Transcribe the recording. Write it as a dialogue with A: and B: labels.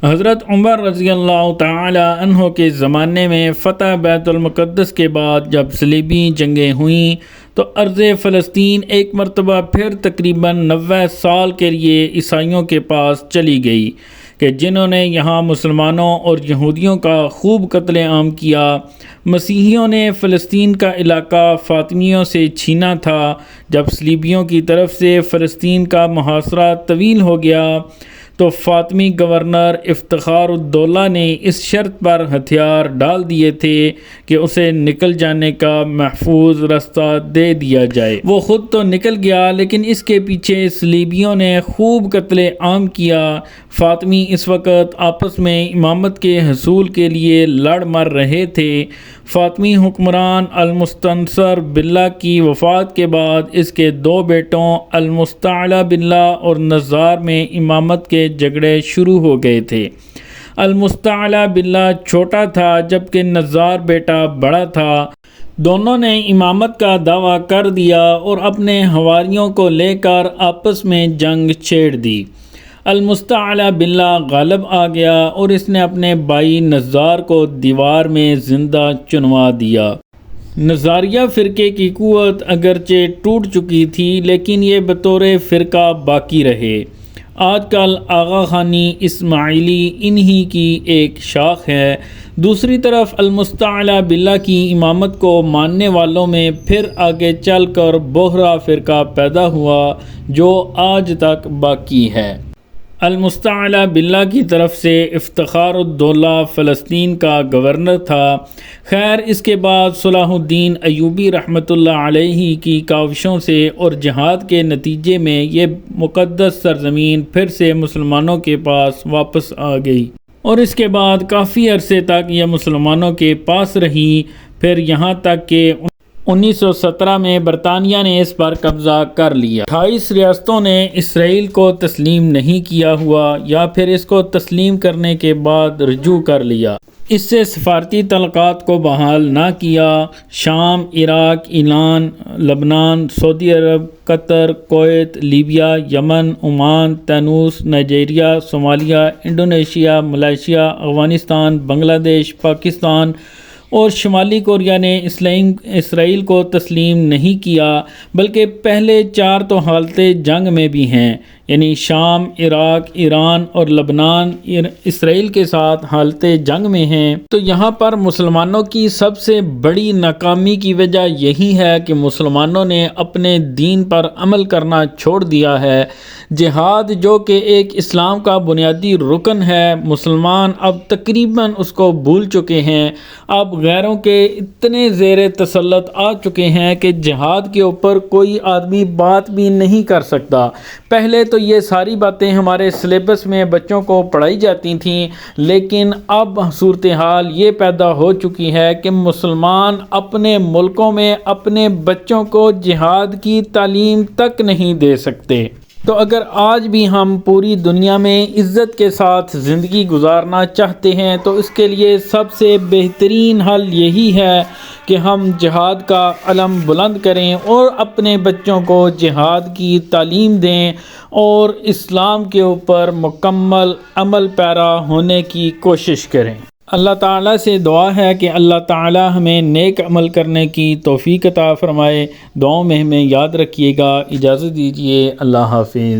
A: حضرت عمر رضی اللہ تعالی عنہ کے زمانے میں فتح بیت المقدس کے بعد جب صلیبی جنگیں ہوئیں تو ارض فلسطین ایک مرتبہ پھر تقریباً 90 سال کے لیے عیسائیوں کے پاس چلی گئی کہ جنہوں نے یہاں مسلمانوں اور یہودیوں کا خوب قتل عام کیا۔ مسیحیوں نے فلسطین کا علاقہ فاطمیوں سے چھینا تھا۔ جب صلیبیوں کی طرف سے فلسطین کا محاصرہ طویل ہو گیا تو فاطمی گورنر افتخار الدولہ نے اس شرط پر ہتھیار ڈال دیے تھے کہ اسے نکل جانے کا محفوظ رستہ دے دیا جائے۔ وہ خود تو نکل گیا لیکن اس کے پیچھے صلیبیوں نے خوب قتل عام کیا۔ فاطمی اس وقت آپس میں امامت کے حصول کے لیے لڑ مر رہے تھے۔ فاطمی حکمران المستنصر باللہ کی وفات کے بعد اس کے 2 بیٹوں المستعلی باللہ اور نزار میں امامت کے جھگڑے شروع ہو گئے تھے۔ المستعلی باللہ چھوٹا تھا جبکہ نزار بیٹا بڑا تھا۔ دونوں نے امامت کا دعویٰ کر دیا اور اپنے حواریوں کو لے کر آپس میں جنگ چھیڑ دی۔ المستعلی باللہ غالب آ گیا اور اس نے اپنے بھائی نزار کو دیوار میں زندہ چنوا دیا۔ نزاریہ فرقے کی قوت اگرچہ ٹوٹ چکی تھی لیکن یہ بطور فرقہ باقی رہے۔ آج کل آغا خانی اسماعیلی انہی کی ایک شاخ ہے۔ دوسری طرف المستعلی باللہ کی امامت کو ماننے والوں میں پھر آگے چل کر بحرہ فرقہ پیدا ہوا جو آج تک باقی ہے۔ المستعلی باللہ کی طرف سے افتخار الدولہ فلسطین کا گورنر تھا۔ خیر اس کے بعد صلاح الدین ایوبی رحمۃ اللہ علیہ کی کاوشوں سے اور جہاد کے نتیجے میں یہ مقدس سرزمین پھر سے مسلمانوں کے پاس واپس آ گئی اور اس کے بعد کافی عرصے تک یہ مسلمانوں کے پاس رہی۔ پھر یہاں تک کہ 1917 میں برطانیہ نے اس پر قبضہ کر لیا۔ 28 ریاستوں نے اسرائیل کو تسلیم نہیں کیا ہوا یا پھر اس کو تسلیم کرنے کے بعد رجوع کر لیا۔ اس سے سفارتی تعلقات کو بحال نہ کیا۔ شام، عراق، ایران، لبنان، Saudi Arab, Qatar, Kuwait, Libya, Yemen, Oman, Tunis, Nigeria, Somalia, Indonesia, Malaysia, Afghanistan, Bangladesh, Pakistan اور شمالی کوریا نے اسرائیل کو تسلیم نہیں کیا بلکہ پہلے 4 تو حالت جنگ میں بھی ہیں، یعنی شام، عراق، ایران اور لبنان اسرائیل کے ساتھ حالت جنگ میں ہیں۔ تو یہاں پر مسلمانوں کی سب سے بڑی ناکامی کی وجہ یہی ہے کہ مسلمانوں نے اپنے دین پر عمل کرنا چھوڑ دیا ہے۔ جہاد جو کہ ایک اسلام کا بنیادی رکن ہے، مسلمان اب تقریباً اس کو بھول چکے ہیں۔ اب غیروں کے اتنے زیر تسلط آ چکے ہیں کہ جہاد کے اوپر کوئی آدمی بات بھی نہیں کر سکتا۔ پہلے تو یہ ساری باتیں ہمارے سلیبس میں بچوں کو پڑھائی جاتی تھیں لیکن اب صورتحال یہ پیدا ہو چکی ہے کہ مسلمان اپنے ملکوں میں اپنے بچوں کو جہاد کی تعلیم تک نہیں دے سکتے۔ تو اگر آج بھی ہم پوری دنیا میں عزت کے ساتھ زندگی گزارنا چاہتے ہیں تو اس کے لیے سب سے بہترین حل یہی ہے کہ ہم جہاد کا علم بلند کریں اور اپنے بچوں کو جہاد کی تعلیم دیں اور اسلام کے اوپر مکمل عمل پیرا ہونے کی کوشش کریں۔ اللہ تعالیٰ سے دعا ہے کہ اللہ تعالیٰ ہمیں نیک عمل کرنے کی توفیق عطا فرمائے۔ دعاؤں میں ہمیں یاد رکھیے گا۔ اجازت دیجیے، اللہ حافظ۔